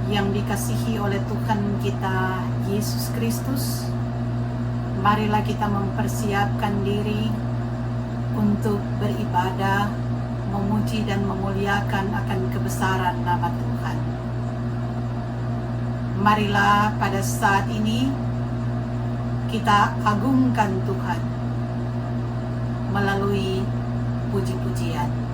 yang dikasihi oleh Tuhan kita Yesus Kristus, marilah kita mempersiapkan diri untuk beribadah, memuji dan memuliakan akan kebesaran nama Tuhan. Marilah pada saat ini kita agungkan Tuhan melalui puji-pujian.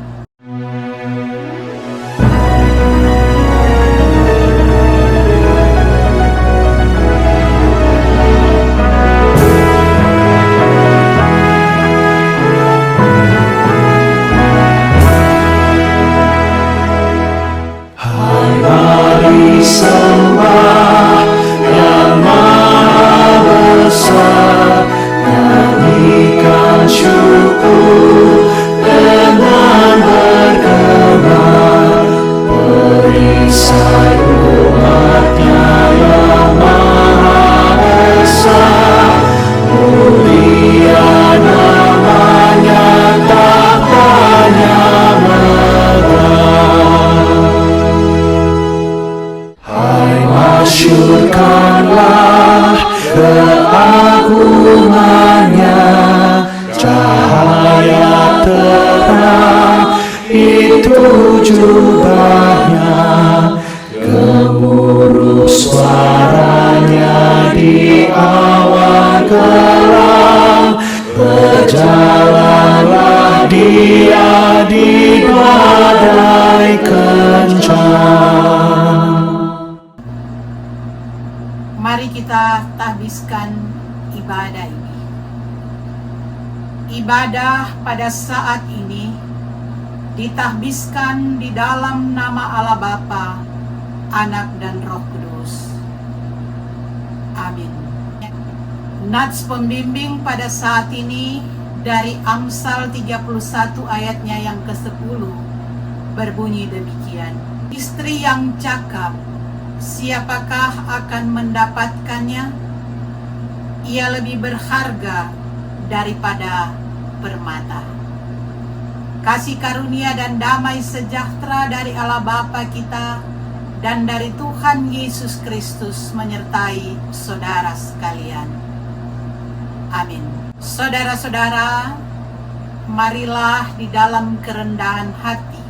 Masyurkanlah keagungannya, cahaya terang itu jubahnya, gemuruh suaranya di awan kelam, berjalanlah dia di badai kencang. Mari kita tahbiskan ibadah ini. Ibadah pada saat ini ditahbiskan di dalam nama Allah Bapa, Anak dan Roh Kudus. Amin. Nats pembimbing pada saat ini dari Amsal 31 ayatnya yang ke-10 berbunyi demikian. Istri yang cakap, siapakah akan mendapatkannya? Ia lebih berharga daripada permata. Kasih karunia dan damai sejahtera dari Allah Bapa kita dan dari Tuhan Yesus Kristus menyertai saudara sekalian. Amin. Saudara-saudara, marilah di dalam kerendahan hati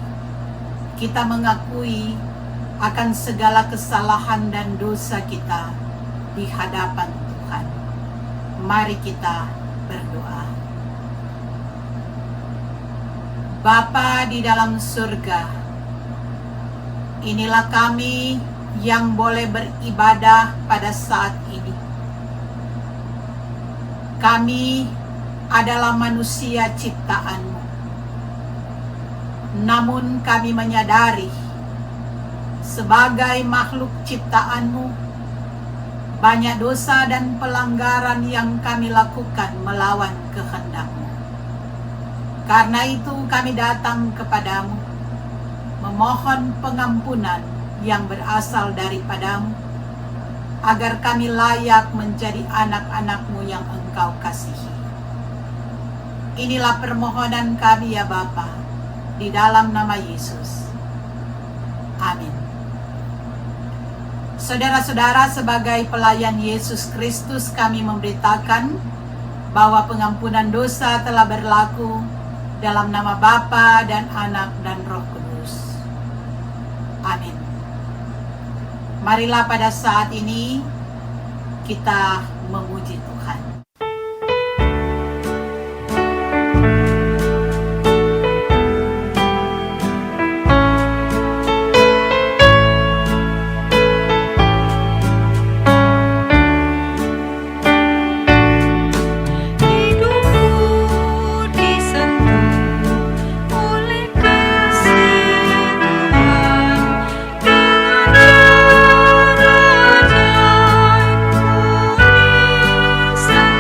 kita mengakui akan segala kesalahan dan dosa kita di hadapan Tuhan. Mari kita berdoa. Bapa di dalam surga, inilah kami yang boleh beribadah pada saat ini. Kami adalah manusia ciptaan-Mu. Namun kami menyadari sebagai makhluk ciptaan-Mu, banyak dosa dan pelanggaran yang kami lakukan melawan kehendak-Mu. Karena itu kami datang kepadamu, memohon pengampunan yang berasal daripada-Mu, agar kami layak menjadi anak-anak-Mu yang Engkau kasihi. Inilah permohonan kami ya Bapa, di dalam nama Yesus. Amin. Saudara-saudara, sebagai pelayan Yesus Kristus, kami memberitakan bahwa pengampunan dosa telah berlaku dalam nama Bapa dan Anak dan Roh Kudus. Amin. Marilah pada saat ini kita memuji Tuhan. Sang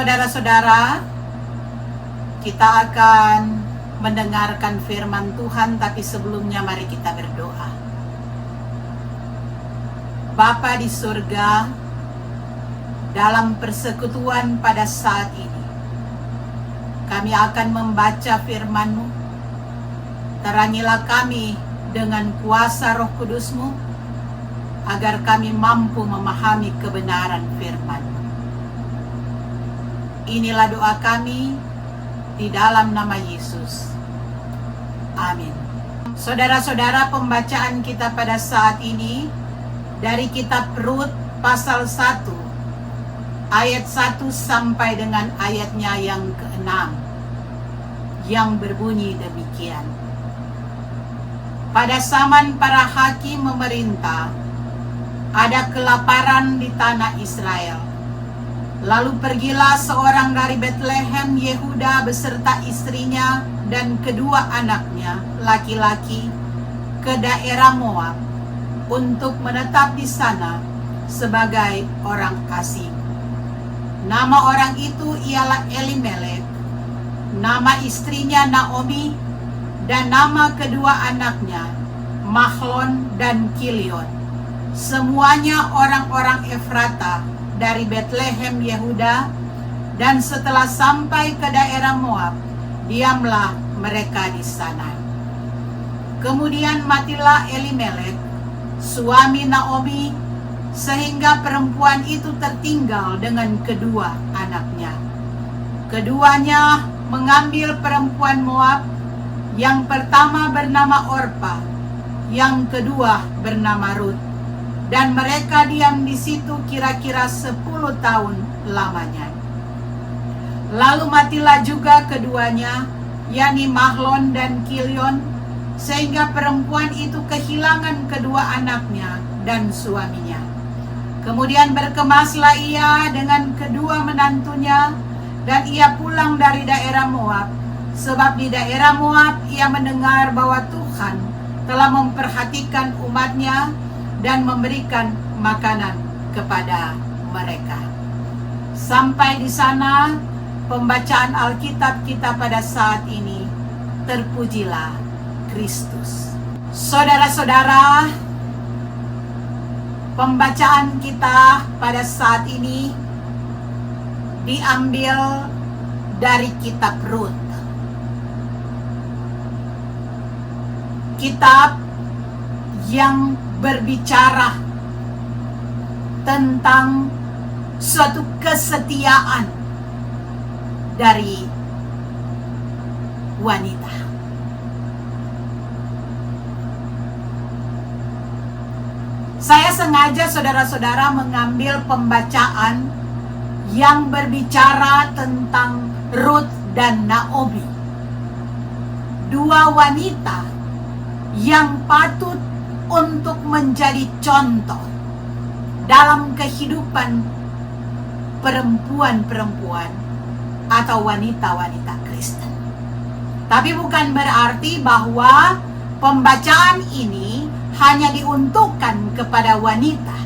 Saudara-saudara, kita akan mendengarkan firman Tuhan, tapi sebelumnya mari kita berdoa. Bapa di surga, dalam persekutuan pada saat ini, kami akan membaca firman-Mu. Terangilah kami dengan kuasa Roh Kudus-Mu, agar kami mampu memahami kebenaran firman-Mu. Inilah doa kami di dalam nama Yesus. Amin. Saudara-saudara, pembacaan kita pada saat ini dari kitab Rut pasal 1 ayat 1 sampai dengan ayatnya yang ke-6 yang berbunyi demikian. Pada zaman para hakim memerintah, ada kelaparan di tanah Israel. Lalu pergilah seorang dari Betlehem Yehuda beserta istrinya dan kedua anaknya laki-laki ke daerah Moab untuk menetap di sana sebagai orang asing. Nama orang itu ialah Elimelek, nama istrinya Naomi, dan nama kedua anaknya Mahlon dan Kilion. Semuanya orang-orang Efrata dari Betlehem Yehuda, dan setelah sampai ke daerah Moab, diamlah mereka di sana. Kemudian matilah Elimelek, suami Naomi, sehingga perempuan itu tertinggal dengan kedua anaknya. Keduanya mengambil perempuan Moab, yang pertama bernama Orpa, yang kedua bernama Rut. Dan mereka diam di situ kira-kira 10 tahun lamanya. Lalu matilah juga keduanya, yakni Mahlon dan Kilion, sehingga perempuan itu kehilangan kedua anaknya dan suaminya. Kemudian berkemaslah ia dengan kedua menantunya, dan ia pulang dari daerah Moab, sebab di daerah Moab ia mendengar bahwa Tuhan telah memperhatikan umatnya dan memberikan makanan kepada mereka. Sampai di sana pembacaan Alkitab kita pada saat ini. Terpujilah Kristus. Saudara-saudara, pembacaan kita pada saat ini diambil dari kitab Rut. Kitab yang berbicara tentang suatu kesetiaan dari wanita. Saya sengaja saudara-saudara mengambil pembacaan yang berbicara tentang Rut dan Naomi, dua wanita yang patut untuk menjadi contoh dalam kehidupan perempuan-perempuan atau wanita-wanita Kristen. Tapi bukan berarti bahwa pembacaan ini hanya diuntukkan kepada wanita.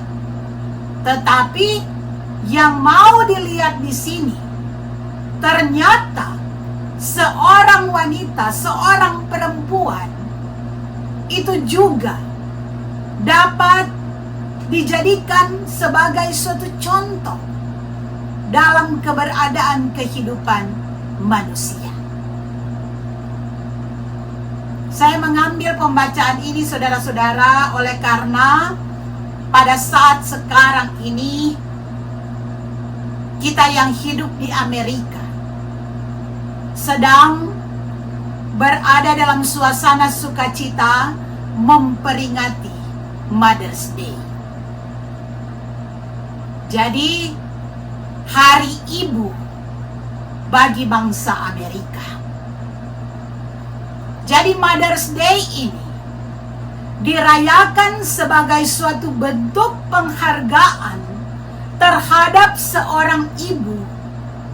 Tetapi yang mau dilihat di sini, ternyata seorang wanita, seorang perempuan itu juga dapat dijadikan sebagai suatu contoh dalam keberadaan kehidupan manusia. Saya mengambil pembacaan ini saudara-saudara oleh karena pada saat sekarang ini kita yang hidup di Amerika sedang berada dalam suasana sukacita memperingati Mother's Day. Jadi hari ibu bagi bangsa Amerika. Jadi Mother's Day ini dirayakan sebagai suatu bentuk penghargaan terhadap seorang ibu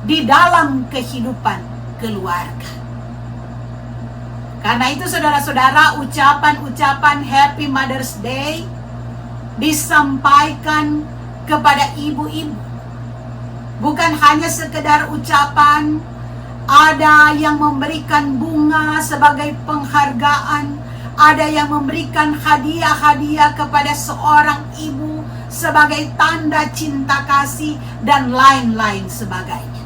di dalam kehidupan keluarga. Karena itu saudara-saudara, ucapan-ucapan Happy Mother's Day disampaikan kepada ibu-ibu Bukan hanya sekedar ucapan, ada yang memberikan bunga sebagai penghargaan, ada yang memberikan hadiah-hadiah kepada seorang ibu sebagai tanda cinta kasih, dan lain-lain sebagainya.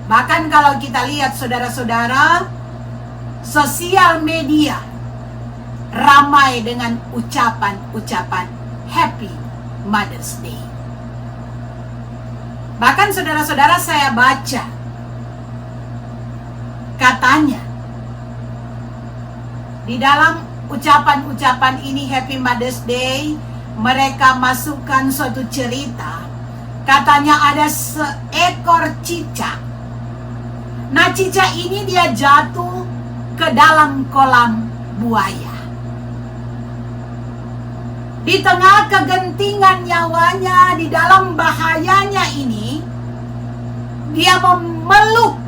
Bahkan kalau kita lihat saudara-saudara, sosial media ramai dengan ucapan-ucapan Happy Mother's Day. Bahkan saudara-saudara, saya baca katanya di dalam ucapan-ucapan ini Happy Mother's Day, mereka masukkan suatu cerita. Katanya ada seekor cicak. Nah, cicak ini dia jatuh ke dalam kolam buaya. Di tengah kegentingan nyawanya, di dalam bahayanya ini, dia memeluk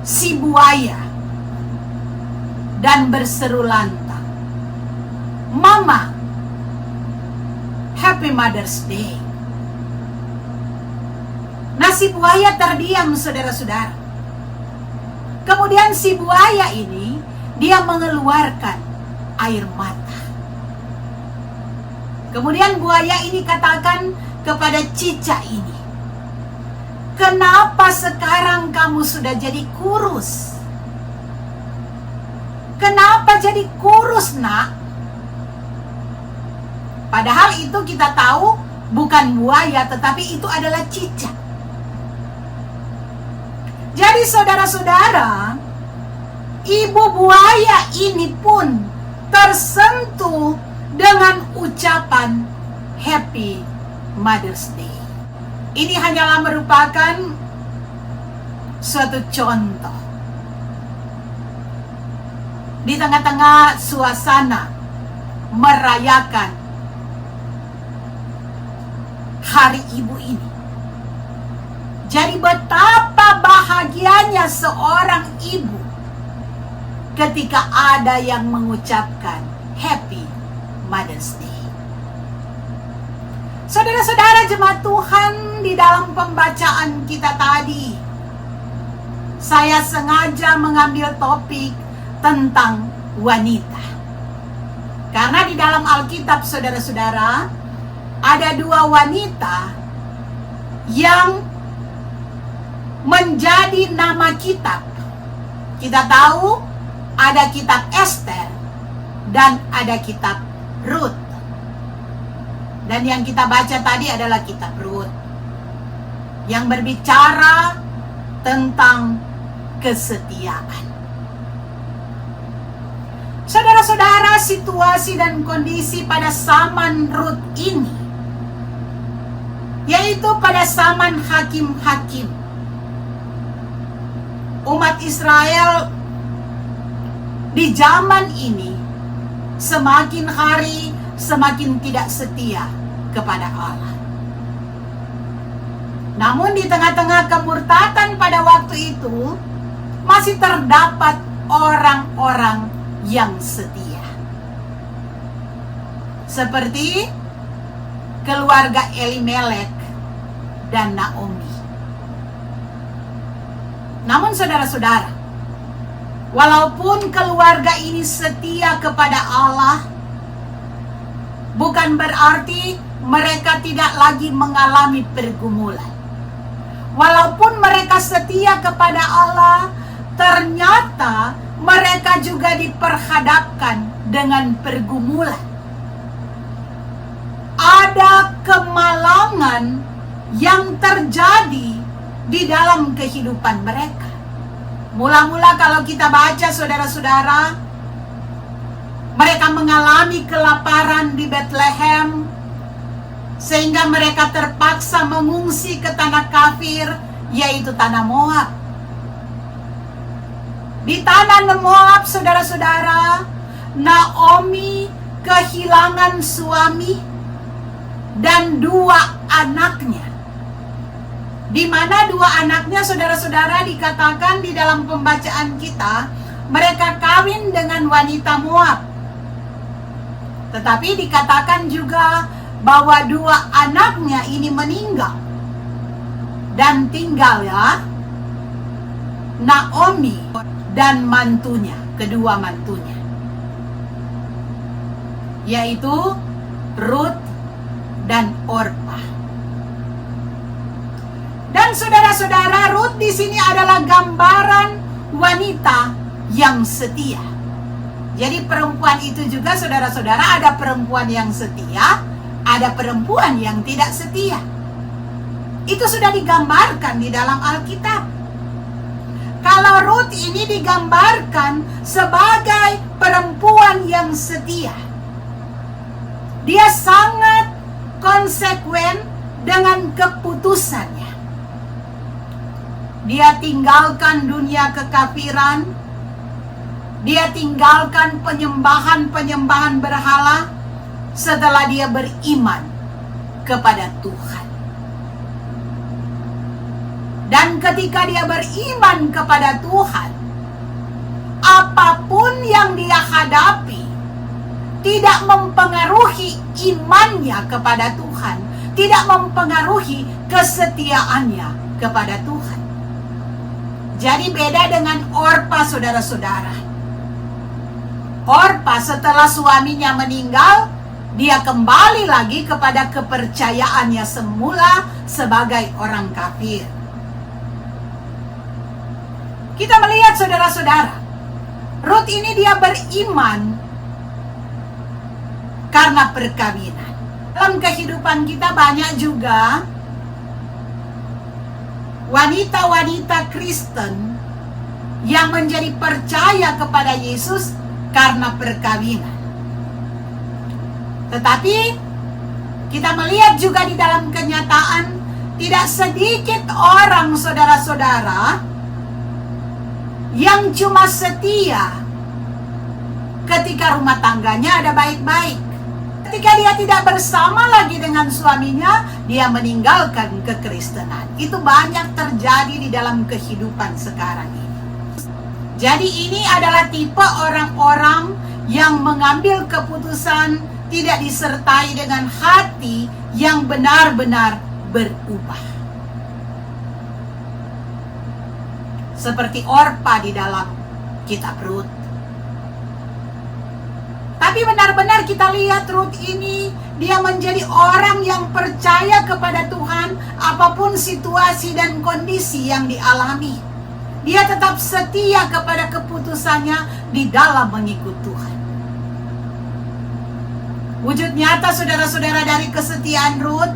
si buaya dan berseru lantang, "Mama, Happy Mother's Day." Nah, si buaya terdiam, saudara-saudara. Kemudian si buaya ini, dia mengeluarkan air mata. Kemudian buaya ini katakan kepada cicak ini, "Kenapa sekarang kamu sudah jadi kurus? Kenapa jadi kurus, nak?" Padahal itu kita tahu bukan buaya, tetapi itu adalah cicak. Jadi saudara-saudara, ibu buaya ini pun tersentuh dengan ucapan Happy Mother's Day. Ini hanyalah merupakan suatu contoh. Di tengah-tengah suasana merayakan Hari Ibu ini. Jadi betapa bahagianya seorang ibu ketika ada yang mengucapkan Happy Mother's Day. Saudara-saudara jemaat Tuhan, di dalam pembacaan kita tadi, saya sengaja mengambil topik tentang wanita. Karena di dalam Alkitab, saudara-saudara, ada dua wanita yang menjadi nama kitab. Kita tahu ada kitab Ester dan ada kitab Rut. Dan yang kita baca tadi adalah kitab Rut, yang berbicara tentang kesetiaan. Saudara-saudara, situasi dan kondisi pada zaman Rut ini, yaitu pada zaman hakim-hakim, umat Israel di zaman ini semakin hari semakin tidak setia kepada Allah. Namun di tengah-tengah kemurtatan pada waktu itu, masih terdapat orang-orang yang setia. Seperti keluarga Elimelek dan Naomi. Namun saudara-saudara, walaupun keluarga ini setia kepada Allah, bukan berarti mereka tidak lagi mengalami pergumulan. Walaupun mereka setia kepada Allah, ternyata mereka juga diperhadapkan dengan pergumulan. Ada kemalangan yang terjadi di dalam kehidupan mereka. Mula-mula kalau kita baca saudara-saudara, mereka mengalami kelaparan di Bethlehem, sehingga mereka terpaksa mengungsi ke tanah kafir, yaitu tanah Moab. Di tanah Moab, saudara-saudara, Naomi kehilangan suami dan dua anaknya. Di mana dua anaknya, saudara-saudara, dikatakan di dalam pembacaan kita, mereka kawin dengan wanita Moab. Tetapi dikatakan juga bahwa dua anaknya ini meninggal. Dan tinggal ya Naomi dan mantunya, kedua mantunya, yaitu Ruth dan Orpa. Dan saudara-saudara, Ruth di sini adalah gambaran wanita yang setia. Jadi perempuan itu juga, saudara-saudara, ada perempuan yang setia, ada perempuan yang tidak setia. Itu sudah digambarkan di dalam Alkitab. Kalau Ruth ini digambarkan sebagai perempuan yang setia. Dia sangat konsekuen dengan keputusannya. Dia tinggalkan dunia kekafiran. Dia tinggalkan penyembahan-penyembahan berhala setelah dia beriman kepada Tuhan. Dan ketika dia beriman kepada Tuhan, apapun yang dia hadapi tidak mempengaruhi imannya kepada Tuhan, tidak mempengaruhi kesetiaannya kepada Tuhan. Jadi beda dengan Orpa, saudara-saudara. Orpa setelah suaminya meninggal, dia kembali lagi kepada kepercayaannya semula sebagai orang kafir. Kita melihat, saudara-saudara, Ruth ini dia beriman karena perkawinan. Dalam kehidupan kita banyak juga wanita-wanita Kristen yang menjadi percaya kepada Yesus karena perkawinan. Tetapi kita melihat juga di dalam kenyataan tidak sedikit orang, saudara-saudara, yang cuma setia ketika rumah tangganya ada baik-baik. Ketika dia tidak bersama lagi dengan suaminya, dia meninggalkan kekristenan. Itu banyak terjadi di dalam kehidupan sekarang ini. Jadi ini adalah tipe orang-orang yang mengambil keputusan tidak disertai dengan hati yang benar-benar berubah. Seperti Orpa di dalam kitab Ruth. Tapi benar-benar kita lihat Ruth ini, dia menjadi orang yang percaya kepada Tuhan apapun situasi dan kondisi yang dialami. Dia tetap setia kepada keputusannya di dalam mengikut Tuhan. Wujud nyata, saudara-saudara, dari kesetiaan Ruth,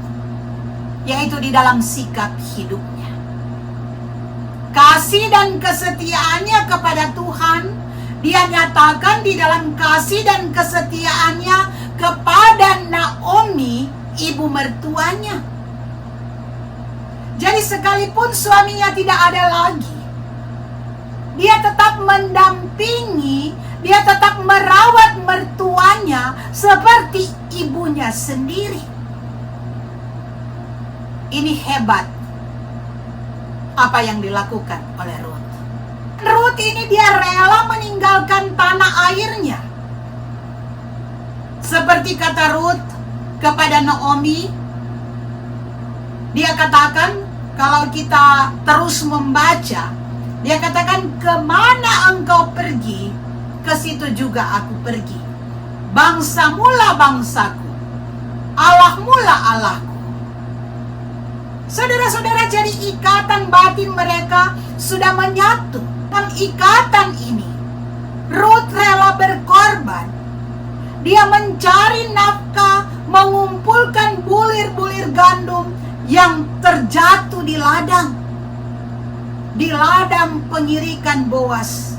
yaitu di dalam sikap hidupnya. Kasih dan kesetiaannya kepada Tuhan, dia nyatakan di dalam kasih dan kesetiaannya kepada Naomi, ibu mertuanya. Jadi sekalipun suaminya tidak ada lagi, dia tetap mendampingi, dia tetap merawat mertuanya seperti ibunya sendiri. Ini hebat apa yang dilakukan oleh Ruth. Ruth ini dia rela meninggalkan tanah airnya. Seperti kata Ruth kepada Naomi, dia katakan, kalau kita terus membaca, dia katakan, kemana engkau pergi, ke situ juga aku pergi. Bangsamulah bangsaku, Allahmulah Allahku. Saudara-saudara, jadi ikatan batin mereka sudah menyatu. Dalam ikatan ini, Ruth rela berkorban. Dia mencari nafkah, mengumpulkan bulir-bulir gandum yang terjatuh di ladang. Di ladang pengirikan Boas,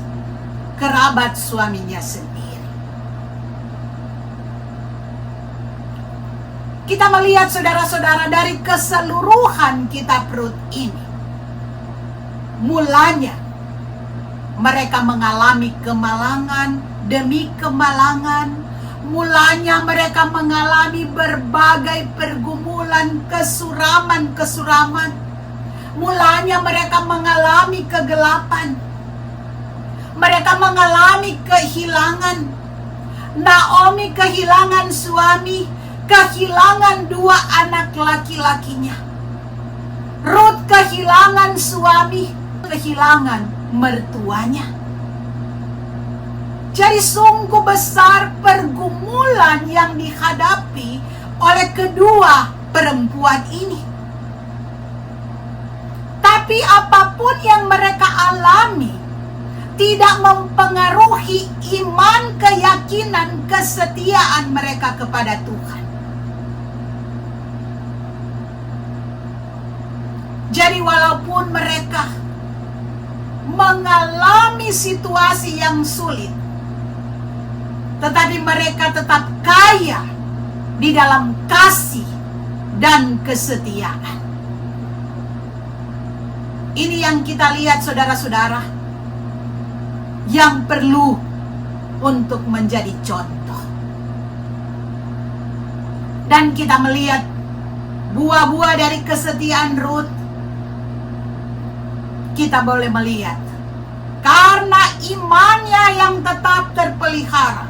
kerabat suaminya sendiri. Kita melihat, saudara-saudara, dari keseluruhan kitab Ruth ini, mulanya mereka mengalami kemalangan demi kemalangan. Mulanya mereka mengalami berbagai pergumulan, kesuraman-kesuraman. Mulanya mereka mengalami kegelapan. Mereka mengalami kehilangan. Naomi kehilangan suami, kehilangan 2 anak laki-lakinya. Ruth kehilangan suami, kehilangan mertuanya. Jadi sungguh besar pergumulan yang dihadapi oleh kedua perempuan ini. Tapi apapun yang mereka alami tidak mempengaruhi iman, keyakinan, kesetiaan mereka kepada Tuhan. Jadi walaupun mereka mengalami situasi yang sulit, tetapi mereka tetap kaya di dalam kasih dan kesetiaan. Ini yang kita lihat saudara-saudara, yang perlu untuk menjadi contoh. Dan kita melihat buah-buah dari kesetiaan Ruth. Kita boleh melihat karena imannya yang tetap terpelihara,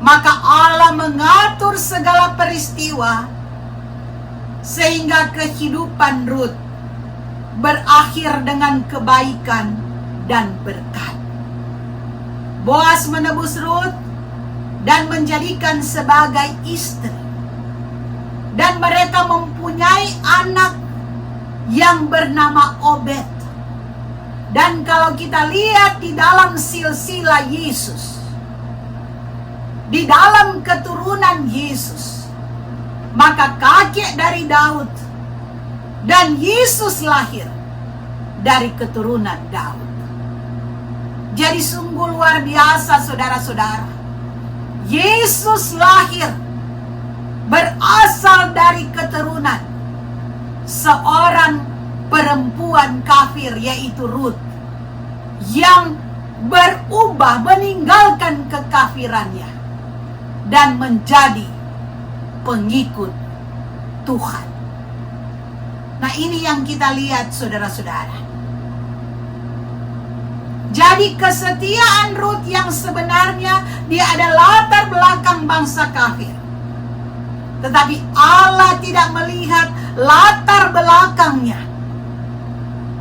maka Allah mengatur segala peristiwa sehingga kehidupan Ruth berakhir dengan kebaikan dan berkat. Boas menebus Ruth dan menjadikan sebagai istri, dan mereka mempunyai anak yang bernama Obed. Dan kalau kita lihat di dalam silsilah Yesus, di dalam keturunan Yesus, maka kakek dari Daud, dan Yesus lahir dari keturunan Daud. Jadi sungguh luar biasa saudara-saudara. Yesus lahir berasal dari keturunan seorang perempuan kafir, yaitu Ruth, yang berubah, meninggalkan kekafirannya dan menjadi pengikut Tuhan. Nah, ini yang kita lihat saudara-saudara. Jadi kesetiaan Ruth yang sebenarnya dia ada latar belakang bangsa kafir, tetapi Allah tidak melihat latar belakangnya,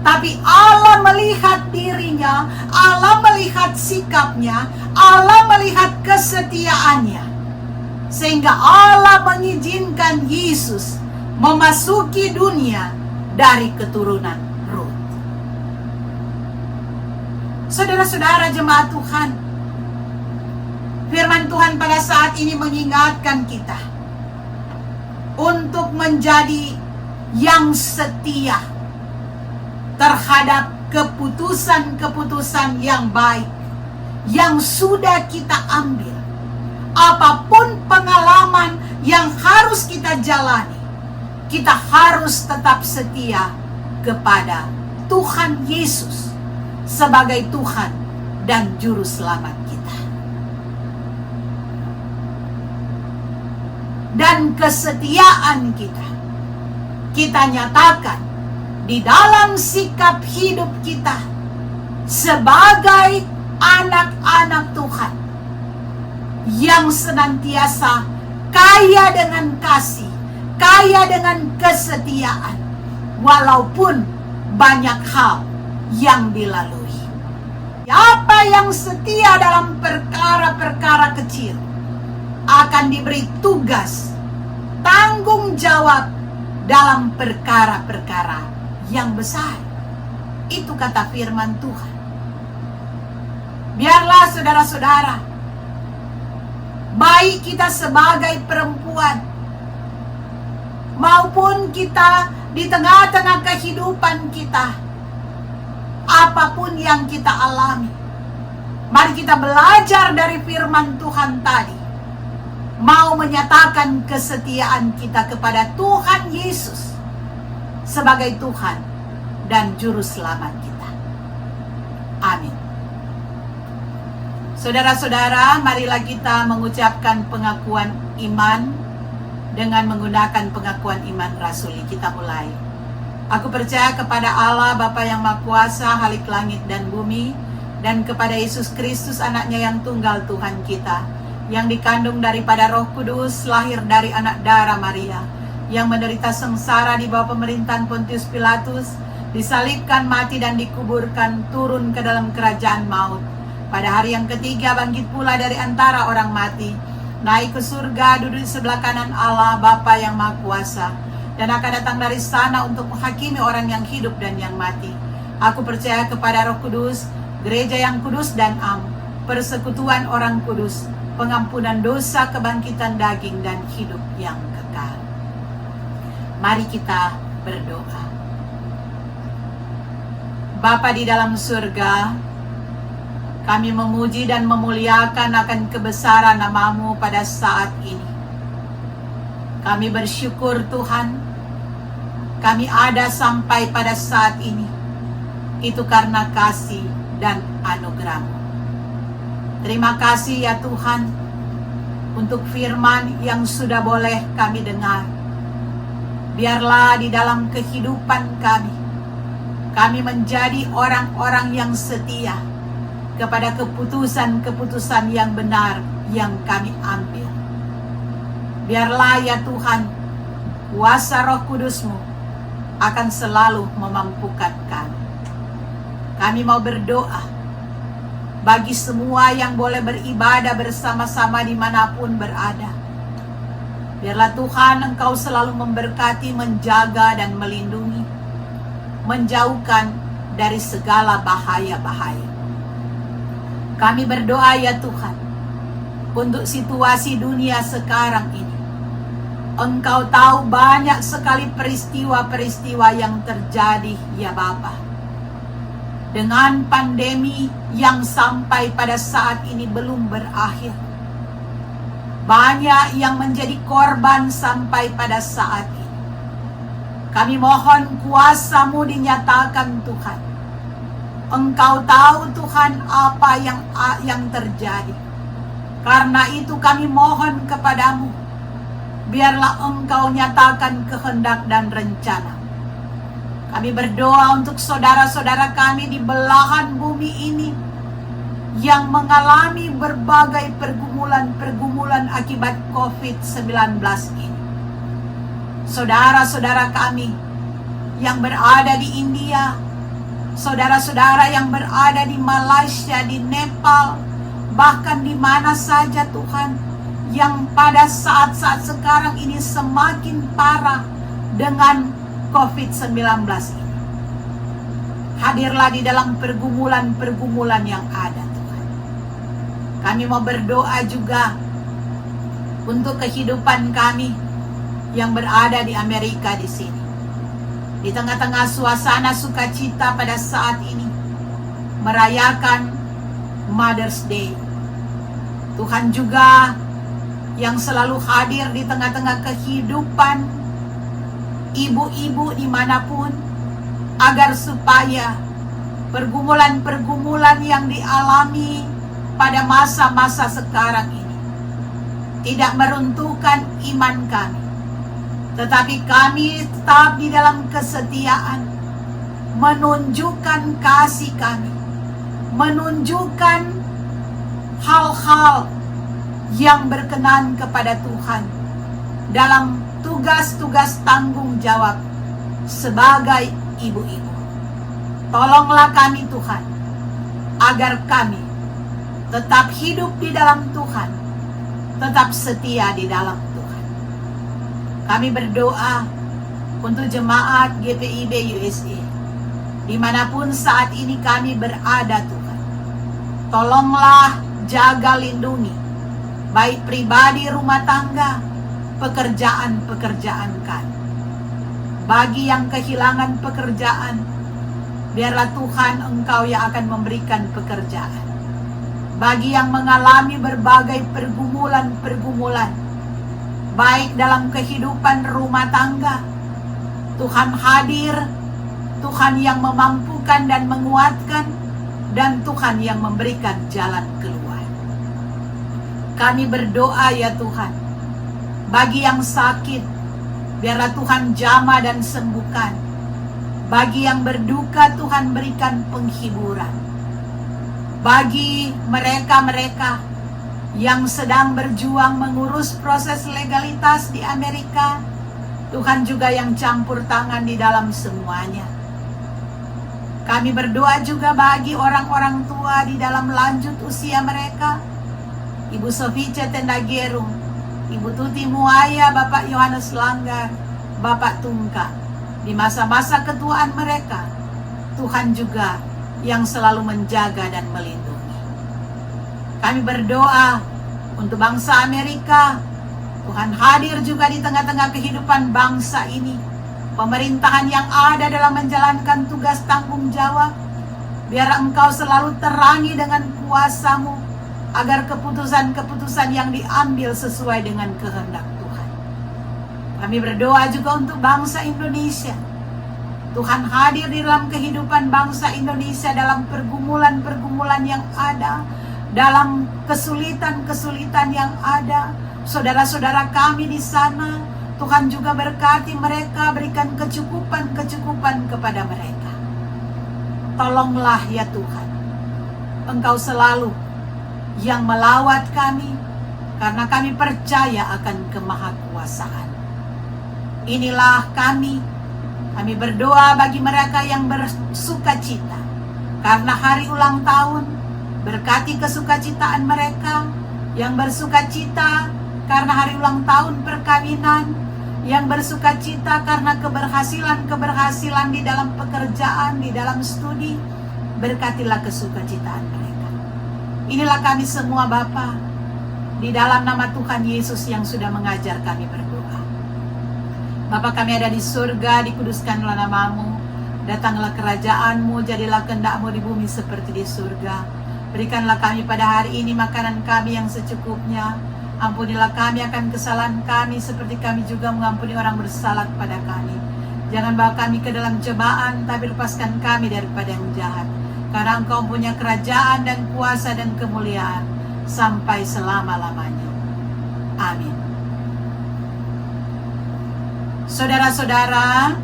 tapi Allah melihat dirinya, Allah melihat sikapnya, Allah melihat kesetiaannya, sehingga Allah mengizinkan Yesus memasuki dunia dari keturunan Ruth. Saudara-saudara jemaat Tuhan, firman Tuhan pada saat ini mengingatkan kita untuk menjadi yang setia terhadap keputusan-keputusan yang baik yang sudah kita ambil. Apapun pengalaman yang harus kita jalani, kita harus tetap setia kepada Tuhan Yesus sebagai Tuhan dan Juru Selamat kita. Dan kesetiaan kita nyatakan di dalam sikap hidup kita sebagai anak-anak Tuhan yang senantiasa kaya dengan kasih, kaya dengan kesetiaan, walaupun banyak hal yang dilalui. Siapa yang setia dalam perkara-perkara kecil akan diberi tugas, tanggung jawab dalam perkara-perkara yang besar. Itu kata firman Tuhan. Biarlah saudara-saudara, baik kita sebagai perempuan maupun kita di tengah-tengah kehidupan kita, apapun yang kita alami, mari kita belajar dari firman Tuhan tadi, mau menyatakan kesetiaan kita kepada Tuhan Yesus sebagai Tuhan dan Juru Selamat kita. Amin. Saudara-saudara, marilah kita mengucapkan pengakuan iman dengan menggunakan pengakuan iman rasuli. Kita mulai. Aku percaya kepada Allah Bapa yang Maha Kuasa, Khalik langit dan bumi, dan kepada Yesus Kristus anaknya yang tunggal Tuhan kita, yang dikandung daripada Roh Kudus, lahir dari anak darah Maria, yang menderita sengsara di bawah pemerintahan Pontius Pilatus, disalibkan, mati dan dikuburkan, turun ke dalam kerajaan maut. Pada hari yang ketiga bangkit pula dari antara orang mati, naik ke surga, duduk di sebelah kanan Allah Bapa yang Maha Kuasa, dan akan datang dari sana untuk menghakimi orang yang hidup dan yang mati. Aku percaya kepada Roh Kudus, gereja yang kudus dan am, persekutuan orang kudus, pengampunan dosa, kebangkitan daging, dan hidup yang kekal. Mari kita berdoa. Bapa di dalam surga, kami memuji dan memuliakan akan kebesaran nama-Mu pada saat ini. Kami bersyukur Tuhan, kami ada sampai pada saat ini. Itu karena kasih dan anugerah-Mu. Terima kasih ya Tuhan, untuk firman yang sudah boleh kami dengar. Biarlah di dalam kehidupan kami menjadi orang-orang yang setia kepada keputusan-keputusan yang benar yang kami ambil. Biarlah ya Tuhan, kuasa Roh Kudus-Mu akan selalu memampukan kami. Kami mau berdoa bagi semua yang boleh beribadah bersama-sama dimanapun berada. Biarlah Tuhan Engkau selalu memberkati, menjaga dan melindungi, menjauhkan dari segala bahaya-bahaya. Kami berdoa ya Tuhan, untuk situasi dunia sekarang ini. Engkau tahu banyak sekali peristiwa-peristiwa yang terjadi ya Bapa. Dengan pandemi yang sampai pada saat ini belum berakhir. Banyak yang menjadi korban sampai pada saat ini. Kami mohon kuasa-Mu dinyatakan Tuhan. Engkau tahu Tuhan apa yang terjadi. Karena itu kami mohon kepadamu, biarlah Engkau nyatakan kehendak dan rencana. Kami berdoa untuk saudara-saudara kami di belahan bumi ini yang mengalami berbagai pergumulan akibat COVID-19 ini. Saudara-saudara kami yang berada di India, saudara-saudara yang berada di Malaysia, di Nepal, bahkan di mana saja Tuhan, yang pada saat-saat sekarang ini semakin parah dengan COVID-19 ini. Hadirlah di dalam pergumulan-pergumulan yang ada Tuhan. Kami mau berdoa juga untuk kehidupan kami yang berada di Amerika di sini. Di tengah-tengah suasana sukacita pada saat ini, merayakan Mother's Day. Tuhan juga yang selalu hadir di tengah-tengah kehidupan ibu-ibu dimanapun, agar supaya pergumulan-pergumulan yang dialami pada masa-masa sekarang ini tidak meruntuhkan iman kami, tetapi kami tetap di dalam kesetiaan, menunjukkan kasih kami, menunjukkan hal-hal yang berkenan kepada Tuhan dalam tugas-tugas tanggung jawab sebagai ibu-ibu. Tolonglah kami Tuhan, agar kami tetap hidup di dalam Tuhan, tetap setia di dalam Tuhan. Kami berdoa untuk jemaat GPIB USA, dimanapun saat ini kami berada Tuhan. Tolonglah jaga lindungi, baik pribadi, rumah tangga, pekerjaan-pekerjaan kami. Bagi yang kehilangan pekerjaan, biarlah Tuhan Engkau yang akan memberikan pekerjaan. Bagi yang mengalami berbagai pergumulan-pergumulan, baik dalam kehidupan rumah tangga, Tuhan hadir, Tuhan yang memampukan dan menguatkan, dan Tuhan yang memberikan jalan keluar. Kami berdoa ya Tuhan, bagi yang sakit, biarlah Tuhan jamah dan sembuhkan. Bagi yang berduka, Tuhan berikan penghiburan. Bagi mereka-mereka yang sedang berjuang mengurus proses legalitas di Amerika, Tuhan juga yang campur tangan di dalam semuanya. Kami berdoa juga bagi orang-orang tua di dalam lanjut usia mereka. Ibu Sofice Tendagerung, Ibu Tuti Muaya, Bapak Yohanes Langgar, Bapak Tungka. Di masa-masa ketuaan mereka, Tuhan juga yang selalu menjaga dan melindungi. Kami berdoa untuk bangsa Amerika. Tuhan hadir juga di tengah-tengah kehidupan bangsa ini. Pemerintahan yang ada dalam menjalankan tugas tanggung jawab. Biar Engkau selalu terangi dengan kuasa-Mu, agar keputusan-keputusan yang diambil sesuai dengan kehendak Tuhan. Kami berdoa juga untuk bangsa Indonesia. Tuhan hadir di dalam kehidupan bangsa Indonesia dalam pergumulan-pergumulan yang ada, dalam kesulitan-kesulitan yang ada. Saudara-saudara kami di sana, Tuhan juga berkati mereka, berikan kecukupan-kecukupan kepada mereka. Tolonglah ya Tuhan, Engkau selalu yang melawat kami, karena kami percaya akan kemahakuasaan. Inilah kami berdoa bagi mereka yang bersuka cita karena hari ulang tahun. Berkati kesukacitaan mereka yang bersuka cita karena hari ulang tahun perkawinan, yang bersuka cita karena keberhasilan di dalam pekerjaan, di dalam studi. Berkatilah kesukacitaan mereka. Inilah kami semua Bapa, di dalam nama Tuhan Yesus yang sudah mengajar kami berdoa. Bapa kami ada di surga, dikuduskanlah nama-Mu, datanglah kerajaan-Mu, jadilah kehendak-Mu di bumi seperti di surga. Berikanlah kami pada hari ini makanan kami yang secukupnya. Ampunilah kami akan kesalahan kami, seperti kami juga mengampuni orang bersalah kepada kami. Jangan bawa kami ke dalam cobaan, tapi lepaskan kami daripada yang jahat. Karena Engkau punya kerajaan dan kuasa dan kemuliaan sampai selama-lamanya. Amin. Saudara-saudara,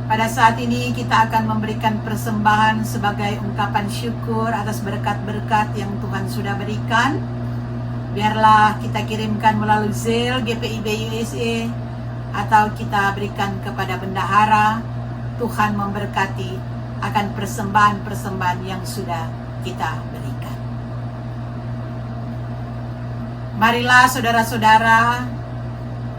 pada saat ini kita akan memberikan persembahan sebagai ungkapan syukur atas berkat-berkat yang Tuhan sudah berikan. Biarlah kita kirimkan melalui Zelle GPIB USA atau kita berikan kepada bendahara. Tuhan memberkati akan persembahan-persembahan yang sudah kita berikan. Marilah saudara-saudara,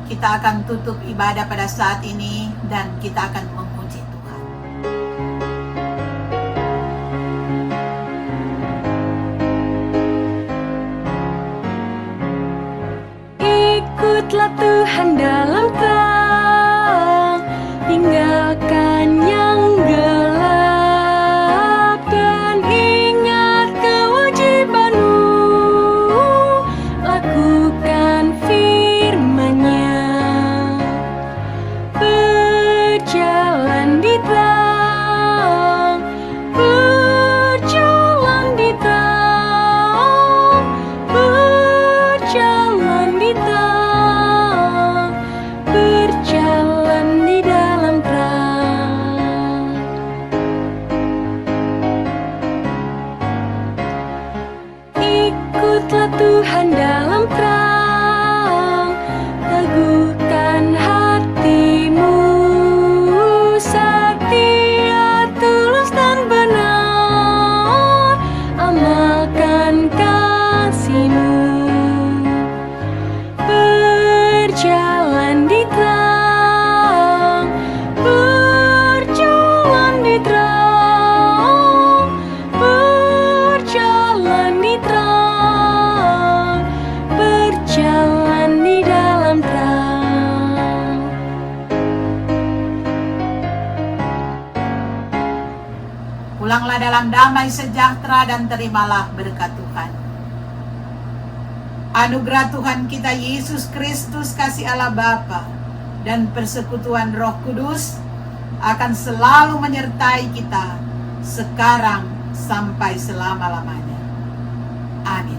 kita akan tutup ibadah pada saat ini dan kita akan memuji Tuhan. Ikutlah Tuhan dalam terang, tinggalkan yang gelap dan ingat kewajibanmu, lakukan firman-Nya. Berjalan di terang, berjalan di terang, berjalan di terang, berjalan di dalam terang. Ikutlah Tuhan dalam terang, teguhkan hatimu, setia, tulus dan benar, amalkan kasih-Mu. Berjalan di terang, berjalan di terang, berjalan di terang, berjalan di dalam terang. Pulanglah dalam damai sejahtera dan terimalah berkat Tuhan. Anugerah Tuhan kita Yesus Kristus, kasih Allah Bapa, dan persekutuan Roh Kudus akan selalu menyertai kita sekarang sampai selama-lamanya. Amin.